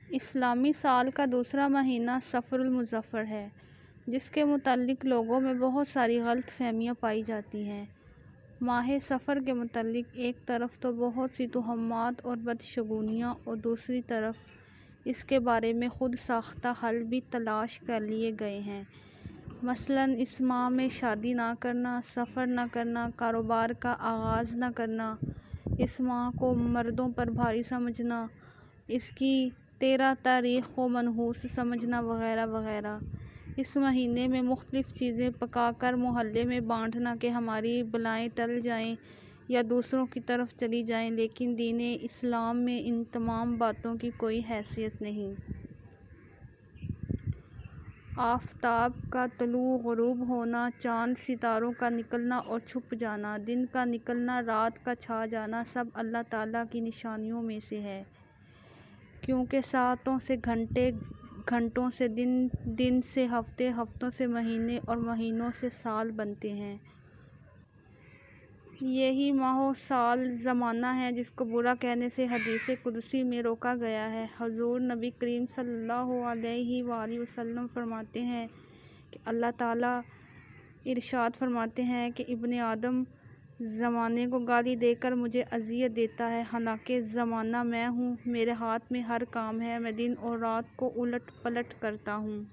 اسلامی سال کا دوسرا مہینہ صفر المظفر ہے، جس کے متعلق لوگوں میں بہت ساری غلط فہمیاں پائی جاتی ہیں۔ ماہ صفر کے متعلق ایک طرف تو بہت سی توہمات اور بدشگونیاں اور دوسری طرف اس کے بارے میں خود ساختہ حل بھی تلاش کر لیے گئے ہیں۔ مثلاً اس ماہ میں شادی نہ کرنا، سفر نہ کرنا، کاروبار کا آغاز نہ کرنا، اس ماہ کو مردوں پر بھاری سمجھنا، اس کی 13 تاریخ کو منحوس سمجھنا وغیرہ وغیرہ۔ اس مہینے میں مختلف چیزیں پکا کر محلے میں بانٹنا کہ ہماری بلائیں ٹل جائیں یا دوسروں کی طرف چلی جائیں، لیکن دین اسلام میں ان تمام باتوں کی کوئی حیثیت نہیں۔ آفتاب کا طلوع غروب ہونا، چاند ستاروں کا نکلنا اور چھپ جانا، دن کا نکلنا، رات کا چھا جانا، سب اللہ تعالیٰ کی نشانیوں میں سے ہے، کیونکہ ساعتوں سے گھنٹے، گھنٹوں سے دن، دن سے ہفتے، ہفتوں سے مہینے اور مہینوں سے سال بنتے ہیں۔ یہی ماہ و سال زمانہ ہے جس کو برا کہنے سے حدیث قدسی میں روکا گیا ہے۔ حضور نبی کریم صلی اللہ علیہ وآلہ وسلم فرماتے ہیں کہ اللہ تعالیٰ ارشاد فرماتے ہیں کہ ابن آدم زمانے کو گالی دے کر مجھے اذیت دیتا ہے، حالانکہ زمانہ میں ہوں، میرے ہاتھ میں ہر کام ہے، میں دن اور رات کو الٹ پلٹ کرتا ہوں۔